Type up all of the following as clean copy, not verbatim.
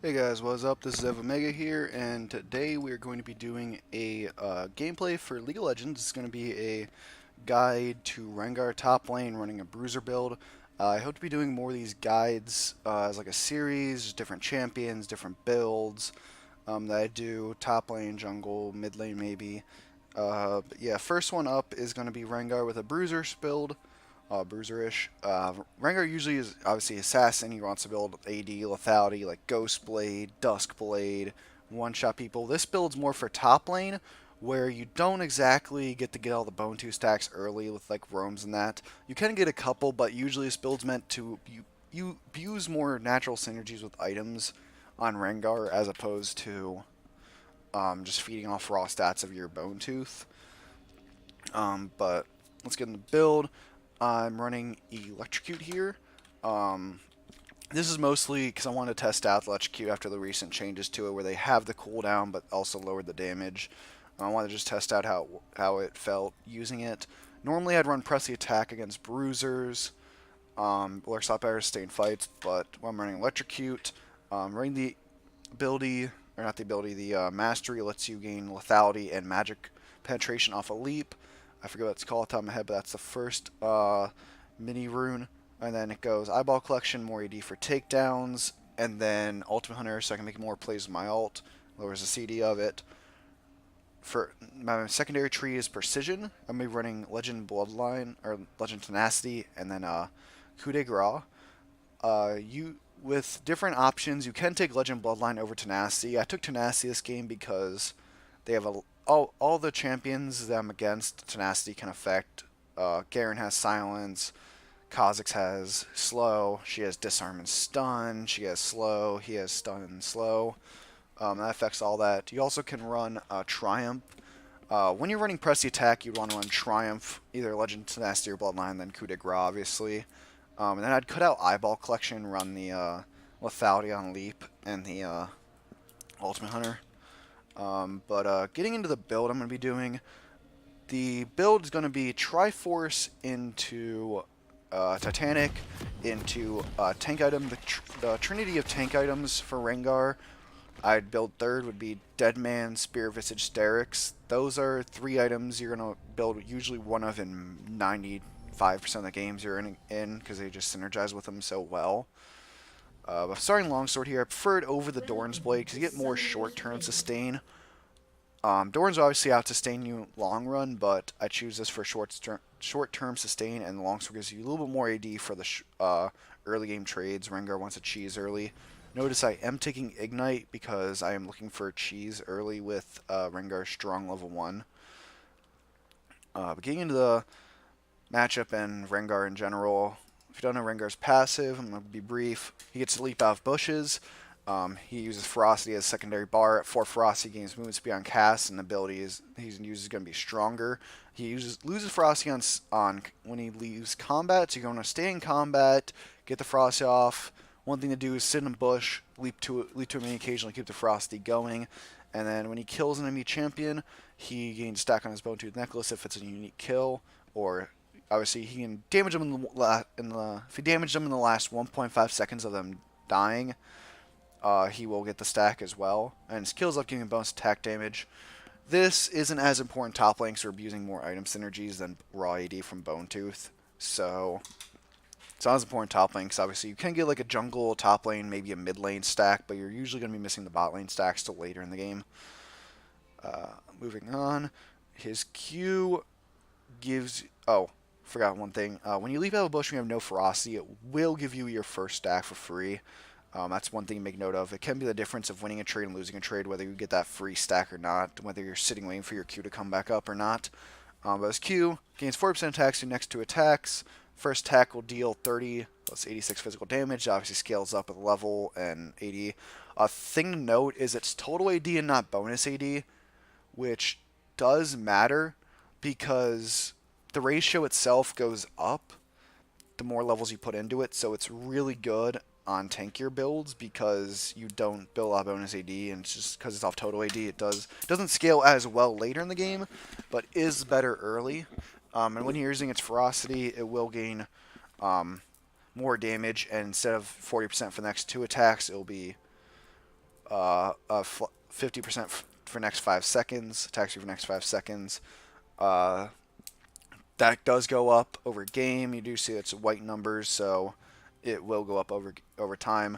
Hey guys, what's up? This is Omega here, and today we're going to be doing a gameplay for League of Legends. It's going to be a guide to Rengar top lane running a Bruiser build. I hope to be doing more of these guides as like a series, different champions, different builds that I do, top lane, jungle, mid lane maybe. But yeah, first one up is going to be Rengar with a Bruiser build. Bruiser-ish. Rengar usually is obviously assassin. He wants to build AD, lethality, like Ghost Blade, Dusk Blade, one-shot people. This build's more for top lane, where you don't exactly get to get all the Bone 2 stacks early with like roams and that. You can get a couple, but usually this build's meant to you use more natural synergies with items on Rengar as opposed to just feeding off raw stats of your Bone Tooth. But let's get in the build. I'm running Electrocute here. Um, this is mostly because I wanted to test out Electrocute after the recent changes to it, where they have the cooldown but also lowered the damage. I wanted to just test out how it felt using it. Normally, I'd run Press the Attack against Bruisers. Works a lot better to stay in fights, but when I'm running Electrocute, running the ability, or not the ability, the Mastery lets you gain lethality and magic penetration off a leap. I forget what it's called off the top of my head, but that's the first mini rune. And then it goes Eyeball Collection, more AD for takedowns, and then Ultimate Hunter, so I can make more plays with my ult. Lowers the CD of it. For my secondary tree is Precision. I'm gonna be running Legend Bloodline or Legend Tenacity, and then Coup de Grace. You with different options, you can take Legend Bloodline over Tenacity. I took Tenacity this game because they have all the champions that I'm against. Tenacity can affect. Garen has Silence. Kha'Zix has Slow. She has Disarm and Stun. She has Slow. He has Stun and Slow. That affects all that. You also can run Triumph. When you're running Press the Attack, you'd want to run Triumph, either Legend Tenacity or Bloodline, then Coup de Grace, obviously. And then I'd cut out Eyeball Collection, run the Lethality on Leap, and the Ultimate Hunter. But getting into the build I'm going to be doing, the build is going to be Triforce into Titanic, into tank item, the trinity of tank items for Rengar. I'd build third would be Deadman, Spear, Visage, Sterix. Those are three items you're going to build usually one of in 95% of the games you're in because they just synergize with them so well. But starting Longsword here, I prefer it over the Dorn's Blade because you get more short-term sustain. Dorn's obviously out to sustain you long run, but I choose this for short-term sustain, and the Longsword gives you a little bit more AD for the early game trades. Rengar wants a cheese early. Notice I am taking Ignite because I am looking for cheese early with Rengar strong level 1. But getting into the matchup and Rengar in general, if you don't know Rengar's passive, I'm going to be brief. He gets to leap out of bushes. He uses Ferocity as secondary bar. At 4 Ferocity, gains movement speed on cast, and the ability he uses is going to be stronger. He loses Ferocity on when he leaves combat, so you're going to stay in combat, get the Ferocity off. One thing to do is sit in a bush, leap to him occasionally, keep the Ferocity going. And then when he kills an enemy champion, he gains stack on his Bone Tooth Necklace if it's a unique kill, or obviously he can damage them if he damaged them in the last 1.5 seconds of them dying, he will get the stack as well, and his kills up giving bonus attack damage. This isn't as important top lane because we're using more item synergies than raw AD from Bone Tooth, so it's not as important top lane because obviously you can get like a jungle top lane, maybe a mid lane stack, but you're usually going to be missing the bot lane stacks till later in the game. Moving on, his Q gives... Oh, forgot one thing. When you leap out of a bush and you have no ferocity, it will give you your first stack for free. That's one thing to make note of. It can be the difference of winning a trade and losing a trade, whether you get that free stack or not, whether you're sitting waiting for your Q to come back up or not. But his Q gains 40% attacks to next 2 attacks. First attack will deal 30, plus 86 physical damage. Obviously scales up with level and AD. A thing to note is it's total AD and not bonus AD, which does matter because the ratio itself goes up the more levels you put into it, so it's really good on tankier builds because you don't build a lot of bonus AD, and it's just because it's off total AD, doesn't scale as well later in the game, but is better early. And when you're using its ferocity, it will gain more damage, and instead of 40% for the next 2 attacks, it'll be 50% for next 5 seconds, attack speed for next 5 seconds. Uh, that does go up over game. You do see it's white numbers, so it will go up over time.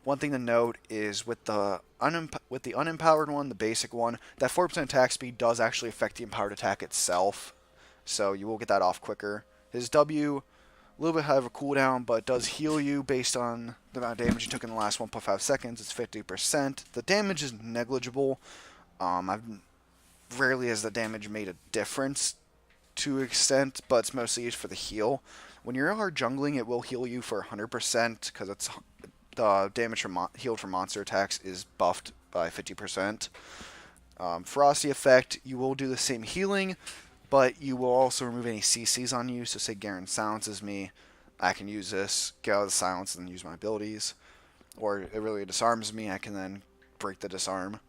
One thing to note is with the unempowered one, the basic one, that 4% attack speed does actually affect the empowered attack itself, so you will get that off quicker. His W, a little bit high of a cooldown, but does heal you based on the amount of damage you took in the last 1.5 seconds. It's 50%. The damage is negligible. I've rarely has the damage made a difference to an extent, but it's mostly used for the heal. When you're hard jungling, it will heal you for 100% because it's the damage from healed from monster attacks is buffed by 50%. Frosty effect, you will do the same healing, but you will also remove any CCs on you. So say Garen silences me, I can use this, get out of the silence, and then use my abilities. Or it really disarms me, I can then break the disarm.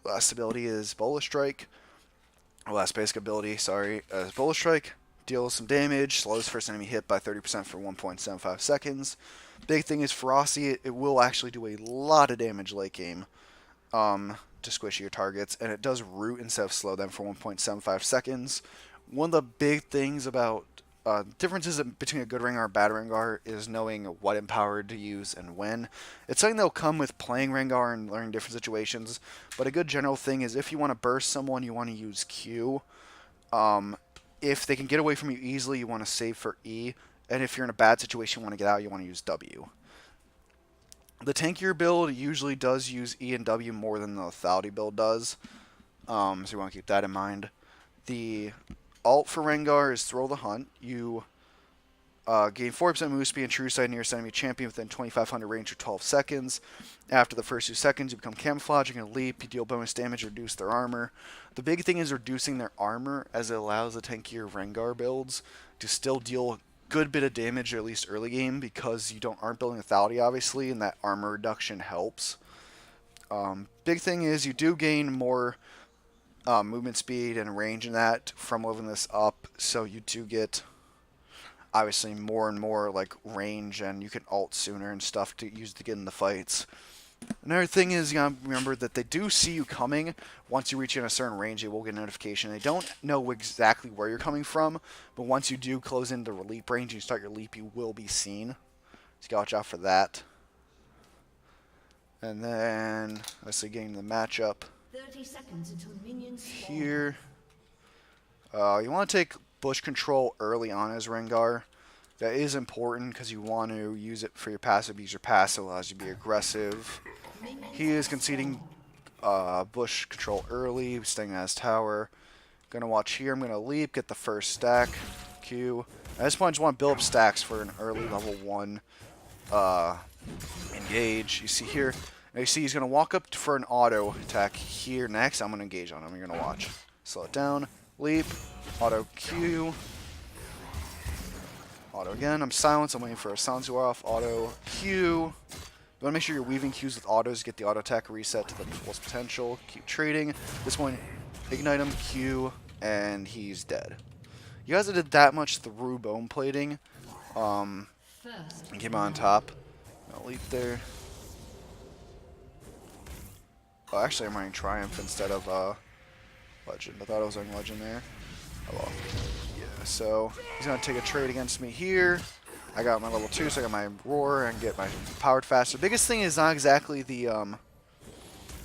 Last ability is Bola Strike. Last basic ability, sorry, is Bola Strike. Deals some damage, slows first enemy hit by 30% for 1.75 seconds. Big thing is Frosty, it will actually do a lot of damage late game to squish your targets, and it does root instead of slow them for 1.75 seconds. One of the big things about differences between a good Rengar and a bad Rengar is knowing what empowered to use and when. It's something that will come with playing Rengar and learning different situations, but a good general thing is if you want to burst someone, you want to use Q. If they can get away from you easily, you want to save for E. And if you're in a bad situation, you want to get out, you want to use W. The tankier build usually does use E and W more than the lethality build does. So you want to keep that in mind. The alt for Rengar is Throw the Hunt. You gain 4% move speed and true sight nearest enemy champion within 2,500 range for 12 seconds. After the first 2 seconds, you become camouflaging and leap. You deal bonus damage, reduce their armor. The big thing is reducing their armor, as it allows the tankier Rengar builds to still deal a good bit of damage, at least early game, because you aren't building lethality, obviously, and that armor reduction helps. Big thing is you do gain more movement speed and range in that from leveling this up, so you do get obviously more and more like range, and you can ult sooner and stuff to use to get in the fights. Another thing is you gotta remember that they do see you coming. Once you reach in a certain range, they will get a notification. They don't know exactly where you're coming from, but once you do close into the leap range and you start your leap, you will be seen. So you gotta watch out for that. And then let's see, getting the matchup 30 seconds until minions here. You want to take bush control early on as Rengar. That is important because you want to use it for your passive, because your passive allows you to be aggressive. He is conceding bush control early, staying at his tower. Gonna watch here, I'm gonna leap, get the first stack, Q. At this point I just want to build up stacks for an early level 1 engage. You see here, now you see he's gonna walk up for an auto attack here next. I'm gonna engage on him, you're gonna watch. Slow it down, leap, auto Q. Auto again, I'm silenced, I'm waiting for a silence to go off, auto Q. You want to make sure you're weaving Qs with autos to get the auto attack reset to the fullest potential. Keep trading. This one, ignite him, Q, and he's dead. You guys did that much through bone plating. And came on top. I'll leap there. Oh, actually I'm running Triumph instead of Legend. I thought I was running Legend there. Oh well. Yeah, so he's going to take a trade against me here. I got my level 2, so I got my Roar and get my Empowered faster. The biggest thing is not exactly the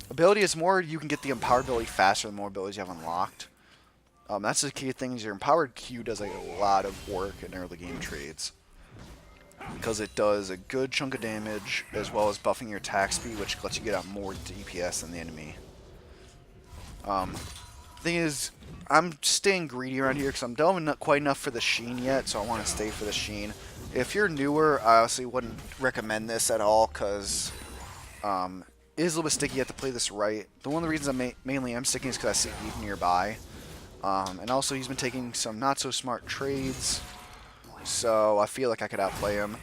ability. It's more you can get the Empowered ability faster the more abilities you have unlocked. That's the key thing, is your Empowered Q does like a lot of work in early game trades. Because it does a good chunk of damage, as well as buffing your attack speed, which lets you get out more DPS than the enemy. Thing is, I'm staying greedy around here because I'm delving not quite enough for the Sheen yet, so I want to stay for the Sheen. If you're newer, I honestly wouldn't recommend this at all because it is a little bit sticky. You have to play this right. One of the reasons I mainly am sticking is because I see Eve nearby. And also he's been taking some not so smart trades, so I feel like I could outplay him.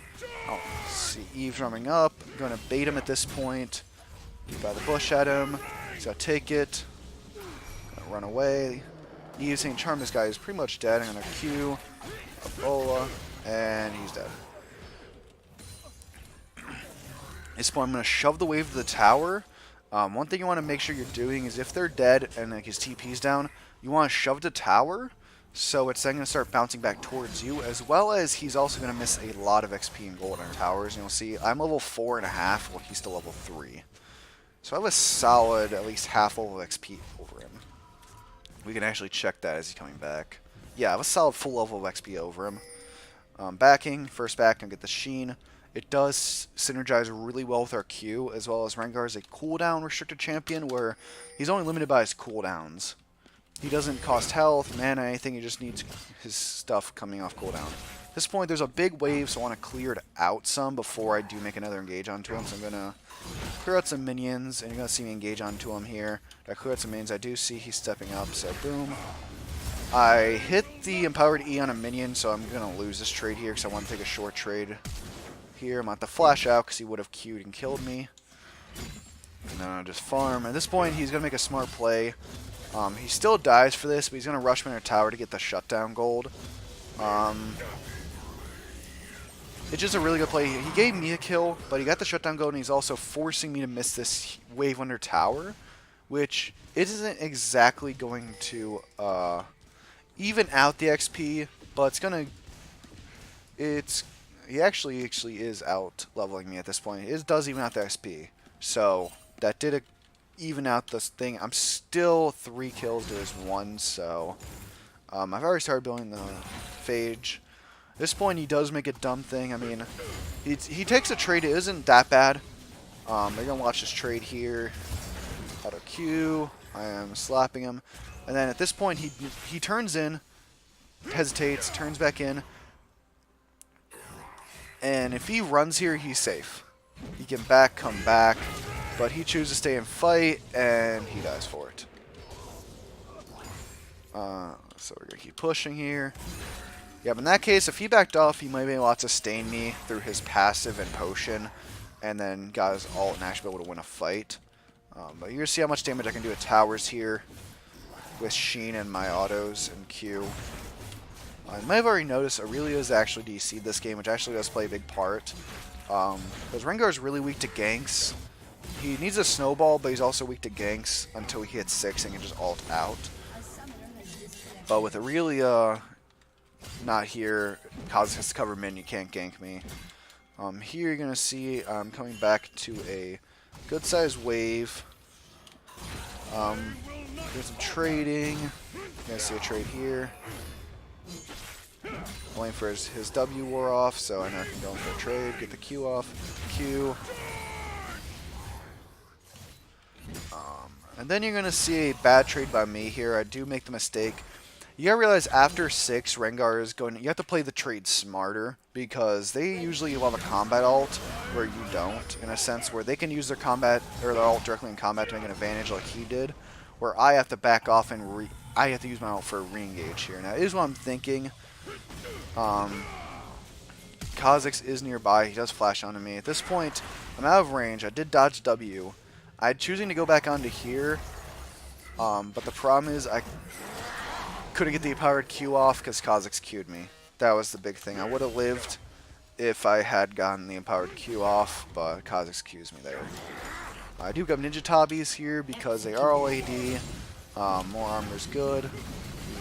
Oh, see Eve's running up. I'm going to bait him at this point. By the bush at him. He's going to take it. Gonna run away. Eve's saying charm. This guy is pretty much dead. I'm going to Q a Bola, and he's dead. At this point, I'm going to shove the wave to the tower. One thing you want to make sure you're doing is if they're dead and like his TP's down, you want to shove the tower, so it's then going to start bouncing back towards you, as well as he's also going to miss a lot of XP and gold on towers. And you'll see I'm level 4.5, while he's still level 3. So I have a solid, at least half level of XP over him. We can actually check that as he's coming back. Yeah, I have a solid full level of XP over him. Backing, first back, and get the Sheen. It does synergize really well with our Q, as well as Rengar is a cooldown restricted champion where he's only limited by his cooldowns. He doesn't cost health, mana, anything, he just needs his stuff coming off cooldown. At this point, there's a big wave, so I want to clear it out some before I do make another engage onto him. So I'm going to clear out some minions, and you're going to see me engage onto him here. I clear out some minions, I do see he's stepping up, so boom. I hit the Empowered E on a minion, so I'm going to lose this trade here because I want to take a short trade here. I'm going to have to flash out because he would have Q'd and killed me. And then I'll just farm. At this point, he's going to make a smart play. He still dies for this, but he's going to rush me in a tower to get the shutdown gold. It's just a really good play. He gave me a kill, but he got the shutdown gold, and he's also forcing me to miss this wave under tower, which isn't exactly going to even out the XP, but it's going to... He actually is out leveling me at this point. It does even out the XP. So that did even out this thing. I'm still 3 kills to his 1, so I've already started building the Phage. At this point, he does make a dumb thing. I mean, he takes a trade. It isn't that bad. We're going to watch this trade here. Auto Q. I am slapping him. And then at this point, he turns in, hesitates, turns back in. And if he runs here, he's safe. He can come back. But he chooses to stay and fight, and he dies for it. So we're going to keep pushing here. Yeah, but in that case, if he backed off, he might be able to sustain me through his passive and potion, and then got his ult and actually be able to win a fight. But you're going to see how much damage I can do with towers here with Sheen and my autos and Q. You might have already noticed Aurelia's actually DC'd this game, which actually does play a big part. Because Rengar is really weak to ganks. He needs a snowball, but he's also weak to ganks until he hits 6 and can just ult out. But with Aurelia not here, Kha'Zix has to cover mid and you can't gank me. Here you're going to see I'm coming back to a good-sized wave. There's some trading. You're going to see a trade here. Waiting for his W wore off, so I know I can go in for a trade, get the Q off. Q. And then you're going to see a bad trade by me here. I do make the mistake. You gotta realize after 6, Rengar is going. You have to play the trade smarter because they usually have a combat ult where you don't, in a sense where they can use their combat or their ult directly in combat to make an advantage, like he did. Where I have to back off and I have to use my ult for a re-engage here. Now, here's what I'm thinking. Kha'Zix is nearby. He does flash onto me. At this point, I'm out of range. I did dodge W. I'm choosing to go back onto here, but the problem is I couldn't get the empowered Q off because Kha'Zix Q'd me. That was the big thing. I would have lived if I had gotten the empowered Q off, but Kha'Zix Q's me there. I do got Ninja Tabis here because they are all AD. More armor is good.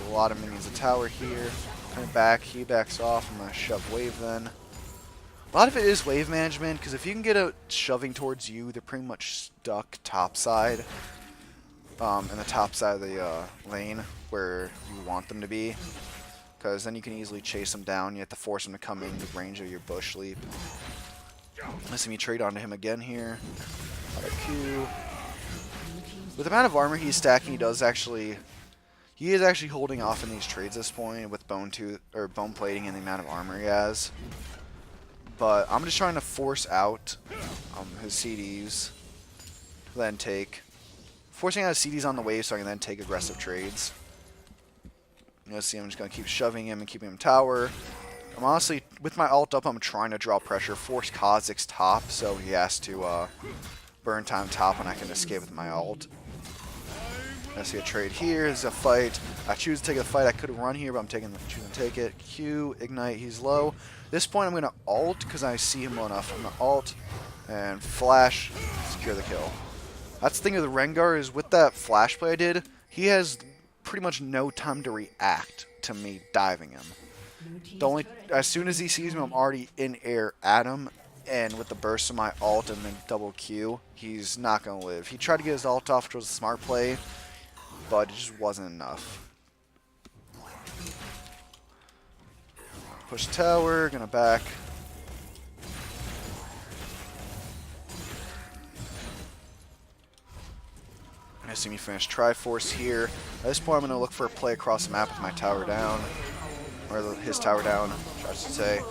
A lot of minions of tower here. Coming back, he backs off. I'm going to shove wave then. A lot of it is wave management, because if you can get a shoving towards you, they're pretty much stuck topside. In the top side of the lane where you want them to be. Because then you can easily chase them down. You have to force them to come in the range of your bush leap. Let's see me trade onto him again here. Auto Q. With the amount of armor he's stacking, he is actually holding off in these trades at this point with bone plating and the amount of armor he has. But I'm just trying to force out his CDs, then forcing out his CDs on the wave so I can then take aggressive trades. You know, see, I'm just going to keep shoving him and keeping him tower. I'm honestly, with my ult up, I'm trying to draw pressure, force Kha'Zix top, so he has to burn time top and I can escape with my ult. I see a trade here. There's a fight. I choose to take the fight. I could run here, but I'm choosing to take it. Q, ignite. He's low. At this point, I'm going to ult because I see him low enough. I'm going to ult and flash, secure the kill. That's the thing with Rengar is with that flash play I did, he has pretty much no time to react to me diving him. Blue The team's only turret as has soon been as he sees me, I'm destroyed. already in air at him, and with the burst of my ult and then double Q, he's not gonna live. He tried to get his ult off, which was a smart play, but it just wasn't enough. Push tower, gonna back. I see me finish Triforce here. At this point, I'm gonna look for a play across the map with my tower down. Or his tower down, I should say.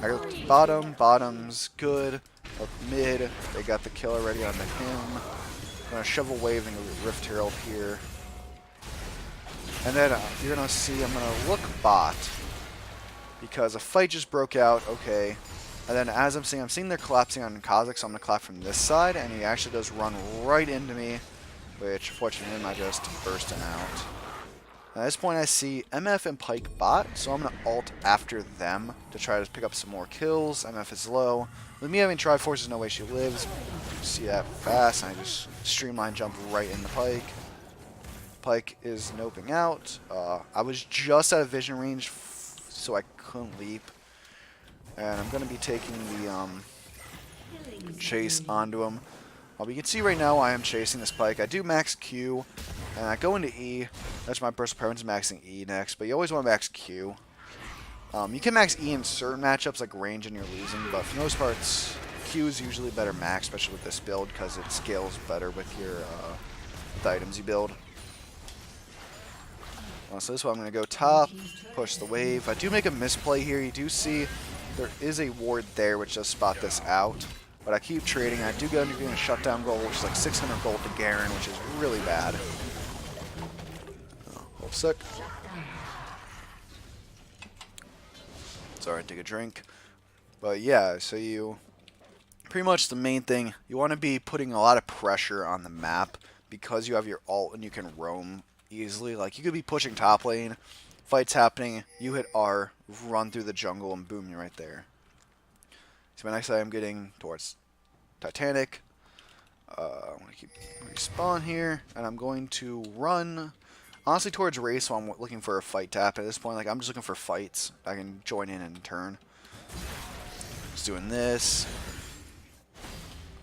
I go bottom, bottom's good. Up mid, they got the kill already on him. I'm gonna shovel wave and Rift Herald here. And then you're gonna see I'm gonna look bot. Because a fight just broke out, okay. And then as I'm seeing they're collapsing on Kha'Zix, so I'm gonna collapse from this side, and he actually does run right into me. Which, fortunately, I just burst him out. At this point, I see MF and Pyke bot, so I'm going to ult after them to try to pick up some more kills. MF is low. With me having Triforce, there's no way she lives. You see that fast, and I just streamline jump right into Pyke. Pyke is noping out. I was just out of vision range, so I couldn't leap. And I'm going to be taking the chase onto him. You can see right now I am chasing this Pyke. I do max Q, and I go into E. That's my personal preference, maxing E next, but you always want to max Q. You can max E in certain matchups like range and you're losing, but for the most parts, Q is usually better max, especially with this build, because it scales better with your the items you build. So this one I'm going to go top, push the wave. I do make a misplay here. You do see there is a ward there, which does spot this out. But I keep trading. I do get a shutdown goal, which is like 600 gold to Garen, which is really bad. Oh, hold sick. Sorry, take a drink. But yeah, so you pretty much the main thing, you want to be putting a lot of pressure on the map because you have your ult and you can roam easily. Like you could be pushing top lane, fights happening, you hit R, run through the jungle, and boom, you're right there. So my next I'm getting towards Titanic. I'm going to keep respawn here, and I'm going to run honestly towards race while I'm looking for a fight tap. At this point, like I'm just looking for fights I can join in and turn. Just doing this.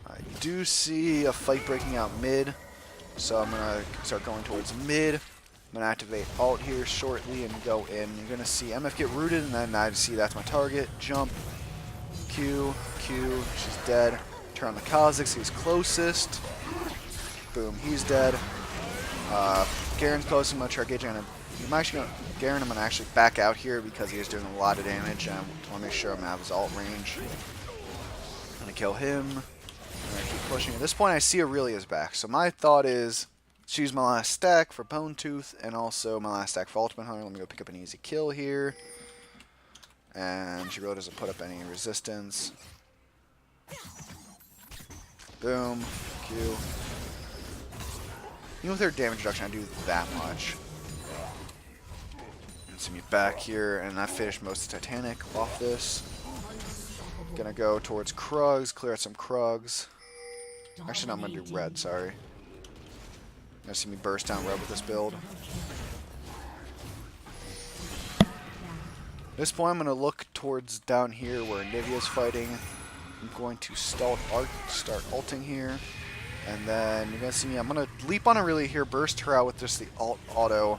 I do see a fight breaking out mid, so I'm going to start going towards mid. I'm going to activate ult here shortly and go in. You're going to see MF get rooted, and then I see that's my target. Jump. Q, she's dead. Turn on the Kha'Zix, he's closest. Boom, he's dead. Garen's close, I'm going to try engaging on him. Garen, I'm going to actually back out here because he is doing a lot of damage, and I want to make sure I'm going to have his ult range. I'm going to kill him. I'm going to keep pushing. At this point, I see Aurelia's back, so my thought is choose my last stack for Bone Tooth, and also my last stack for Ultimate Hunter. Let me go pick up an easy kill here. And she really doesn't put up any resistance. Boom. Q. Even with her damage reduction, I do that much. You see me back here, and I finished most of Titanic off this. Gonna go towards Krugs, clear out some Krugs. Actually, no, I'm gonna do red, sorry. Gonna see me burst down red with this build. At this point, I'm going to look towards down here where Nivea's fighting. I'm going to start ulting here. And then you're going to see me, I'm going to leap on Aurelia here, burst her out with just the ult auto.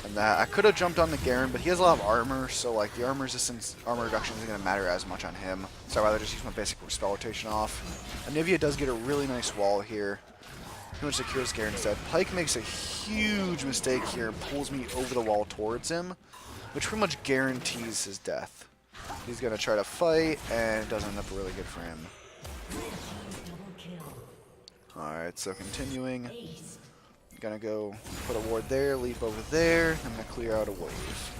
And that I could have jumped on the Garen, but he has a lot of armor, so like the armor resistance, armor reduction isn't going to matter as much on him. So I'd rather just use my basic spell rotation off. And Nivea does get a really nice wall here. Pretty much secures Garen's dead. Pyke makes a huge mistake here and pulls me over the wall towards him, which pretty much guarantees his death. He's going to try to fight, and it doesn't end up really good for him. Alright, so continuing. Gonna go put a ward there, leap over there. I'm going to clear out a wave.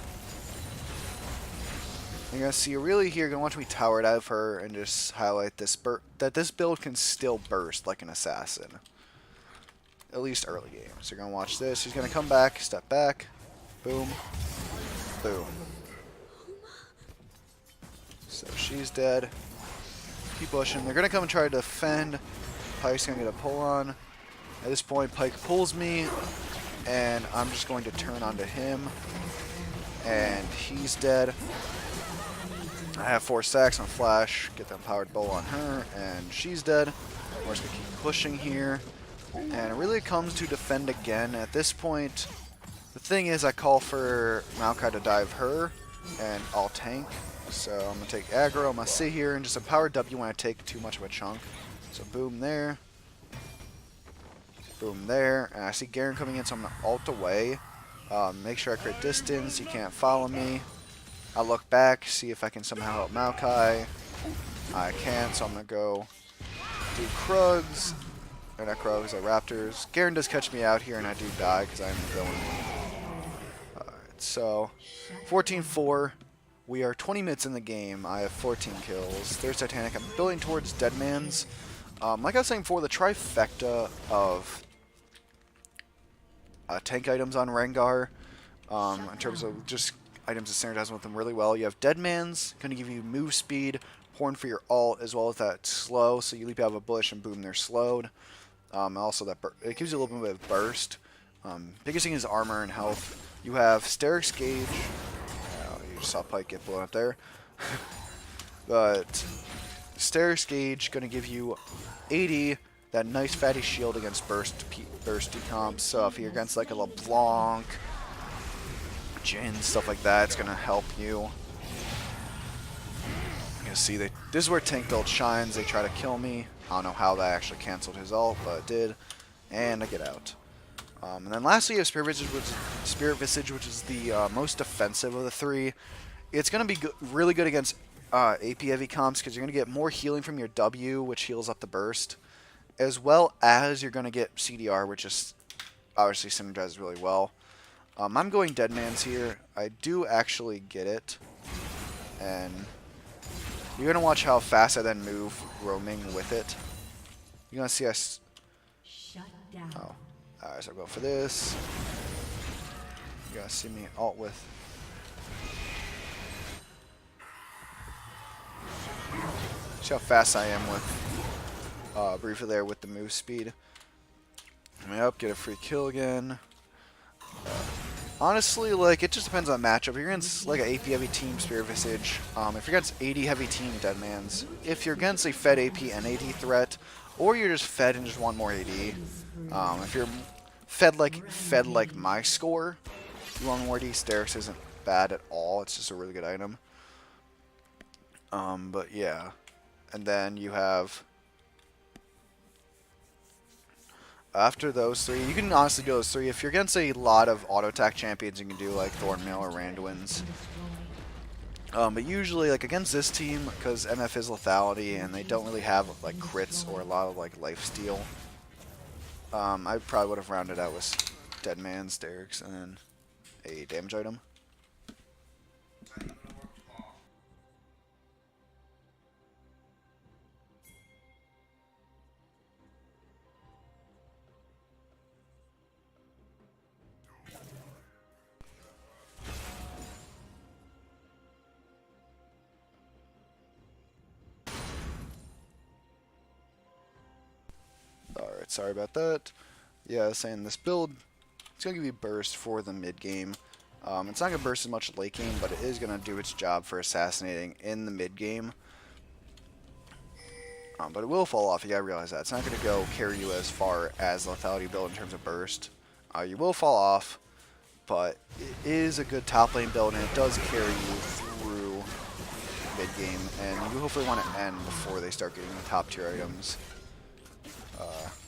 You're going to see Aurelia here. Going to watch me tower it out of her and just highlight this that this build can still burst like an assassin. At least early game. So you're going to watch this. She's going to come back, step back. Boom. Boom. So she's dead. Keep pushing. They're going to come and try to defend. Pyke's going to get a pull on. At this point, Pike pulls me, and I'm just going to turn onto him, and he's dead. I have 4 stacks on Flash, get the Empowered Bow on her, and she's dead. We're just going to keep pushing here, and it really comes to defend again. At this point, the thing is I call for Maokai to dive her, and I'll tank. So I'm going to take aggro, I'm going to sit here and just empower W when I take too much of a chunk. So boom there. Boom there. And I see Garen coming in, so I'm going to ult away. Make sure I create distance, he can't follow me. I look back, see if I can somehow help Maokai. I can't, so I'm going to go do Krugs. Or not Krugs, Raptors. Garen does catch me out here, and I do die because I'm the villain. Alright, so 14-4. We are 20 minutes in the game. I have 14 kills. There's Titanic. I'm building towards Deadman's. Like I was saying before, the trifecta of tank items on Rengar, in terms of just items that synergize with them really well. You have Deadman's, going to give you move speed, Horn for your ult, as well as that slow, so you leap out of a bush and boom, they're slowed. Also, it gives you a little bit of burst. Biggest thing is armor and health. You have Steric's Gauge. You just saw Pike get blown up there. But Steric's Gauge going to give you 80, that nice fatty shield against burst decomps. So if you're against like a LeBlanc, Jhin, stuff like that, it's going to help you. You can see, this is where tank build shines. They try to kill me. I don't know how that actually canceled his ult, but it did. And I get out. And then lastly, you have Spirit Visage, which is the most defensive of the 3. It's going to be really good against AP heavy comps because you're going to get more healing from your W, which heals up the burst, as well as you're going to get CDR, which is obviously synergizes really well. I'm going Deadman's here. I do actually get it. And you're going to watch how fast I then move roaming with it. You're going to see us... Shut down. Oh. Alright, so I'll go for this. You're going to see me ult with... See how fast I am with Bruiser there with the move speed. Come up, get a free kill again. Honestly, like, it just depends on matchup. If you're against like an AP heavy team, Spirit Visage. If you're against 80 heavy team, Deadman's. If you're against a fed AP and AD threat, or you're just fed and just want more AD. If you're fed like my score, you want more AD, Sterix isn't bad at all. It's just a really good item. But yeah. And then you have... After those 3, you can honestly do those 3. If you're against a lot of auto attack champions, you can do like Thornmail or Randuin's. But usually, like against this team, because MF is lethality and they don't really have like crits or a lot of like lifesteal, I probably would have rounded out with Deadman's, Derek's, and then a damage item. Alright, sorry about that. Yeah, I was saying this build, it's going to give you burst for the mid game. It's not going to burst as much late game, but it is going to do its job for assassinating in the mid game. But it will fall off, you got to realize that. It's not going to go carry you as far as the lethality build in terms of burst. You will fall off, but it is a good top lane build, and it does carry you through mid game. And you hopefully want to end before they start getting the top tier items.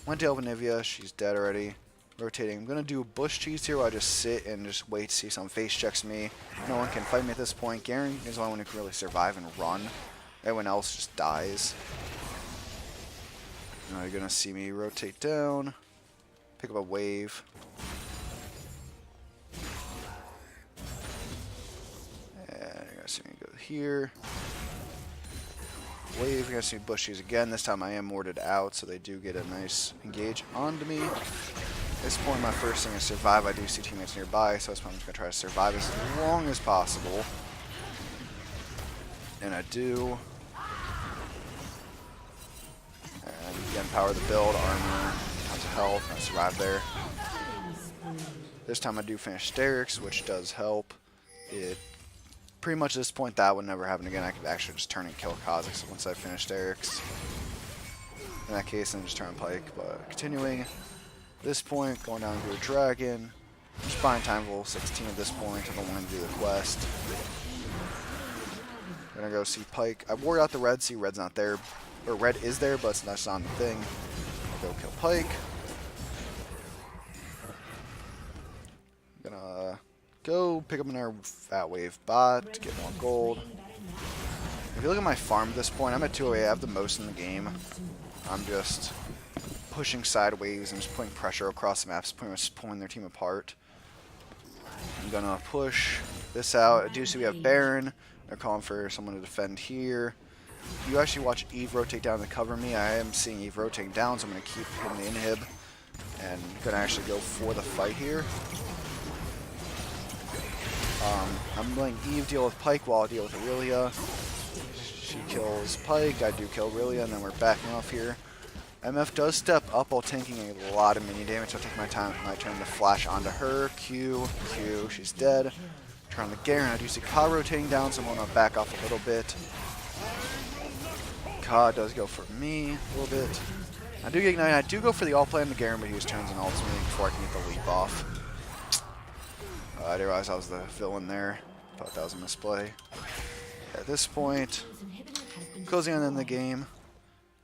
Went to Elvanivia, she's dead already. Rotating. I'm going to do bush cheese here where I just sit and just wait to see someone face checks me. No one can fight me at this point. Garen is the only one who can really survive and run. Everyone else just dies. Now you're going to see me rotate down, pick up a wave. And you're going to see me go here. Wave, you're going to see bushies again. This time I am warded out, so they do get a nice engage onto me. At this point, my first thing is survive. I do see teammates nearby, so I'm just going to try to survive as long as possible. And I do. And again, power the build, armor, tons of health. I survived there. This time I do finish Sterix, which does help. It pretty much at this point that would never happen again. I could actually just turn and kill Kha'Zix once I finish Sterix. In that case, then just turn Pike. But continuing, at this point, going down to a dragon. Just buying time level 16 at this point. I don't want to do the quest. I'm gonna go see Pike. I wore out the red. See, red's not there, or red is there, but that's not the thing. I'll go kill Pike. Gonna go pick up another Fat Wave bot to get more gold. If you look at my farm at this point, I'm at 208. I have the most in the game. I'm just pushing sideways and just putting pressure across the maps, pretty much pulling their team apart. I'm gonna push this out. I do see we have Baron. They're calling for someone to defend here. You actually watch Eve rotate down to cover me. I am seeing Eve rotating down, so I'm gonna keep hitting the inhib and gonna actually go for the fight here. I'm letting Eve deal with Pike while I deal with Aurelia. She kills Pike, I do kill Aurelia, and then we're backing off here. MF does step up while tanking a lot of mini damage, so I'll take my turn to flash onto her. Q, she's dead. Trying to Garen, I do see Ka rotating down, so I'm going to back off a little bit. Ka does go for me a little bit. I do get Ignite, I do go for the all play on the Garen, but he just turns and ults me before I can get the leap off. I didn't realize I was the villain there. Thought that was a misplay. At this point, closing on in the game,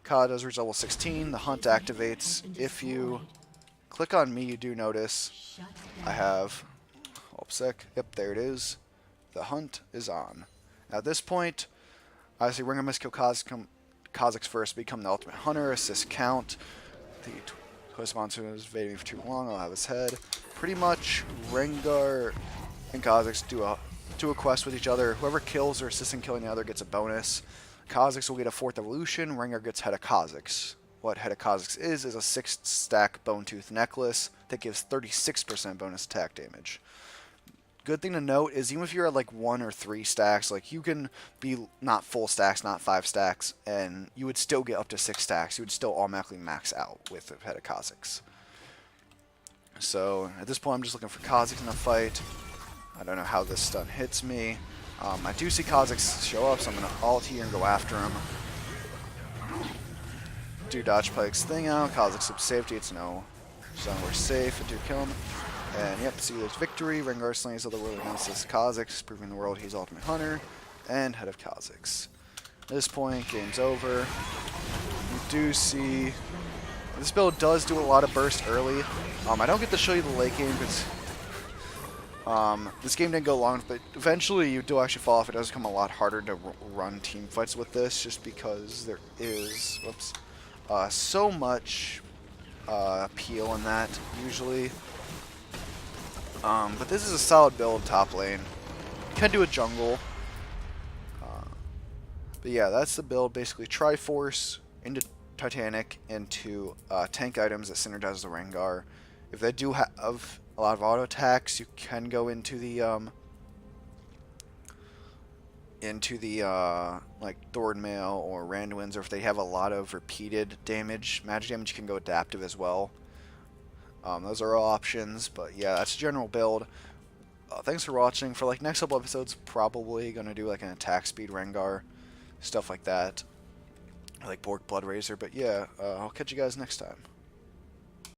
Ka does reach level 16. The hunt activates. If you click on me, you do notice I have... Oh, sick. Yep, there it is. The hunt is on. At this point, I see Rengar must kill Kha'Zix first, become the ultimate hunter, assist count. The twist monster is evading me for too long. I'll have his head. Pretty much, Rengar and Kha'Zix do a quest with each other. Whoever kills or assists in killing the other gets a bonus. Kha'Zix will get a 4th evolution. Rengar gets Head of Kha'Zix. What Head of Kha'Zix is a 6-stack Bone Tooth necklace that gives 36% bonus attack damage. Good thing to note is even if you're at like 1 or 3 stacks, like you can be not full stacks, not 5 stacks, and you would still get up to 6 stacks. You would still automatically max out with Head of Kha'Zix. So at this point, I'm just looking for Kha'Zix in the fight. I don't know how this stun hits me. I do see Kha'Zix show up, so I'm going to ult here and go after him. Do dodge Pike's thing out. Kha'Zix slips safety. It's no stun. We're safe. I do kill him. And yep, see there's victory. Rengar slays the world against this Kha'Zix, proving the world he's Ultimate Hunter and Head of Kha'Zix. At this point, game's over. You do see this build does do a lot of burst early. I don't get to show you the late game because this game didn't go long, but eventually you do actually fall off. It does become a lot harder to run team fights with this, just because there is so much appeal in that usually. But this is a solid build top lane. You can do a jungle. But yeah, that's the build. Basically, Triforce into Titanic into tank items that synergize the Rengar. If they do have a lot of auto attacks, you can go into the like Thorn Mail or Randuin's, or if they have a lot of repeated damage, magic damage, you can go adaptive as well. Those are all options, but yeah, that's a general build. Thanks for watching. For like next couple episodes, probably gonna do like an attack speed Rengar, stuff like that, like Borg Blood Razor. But yeah, I'll catch you guys next time.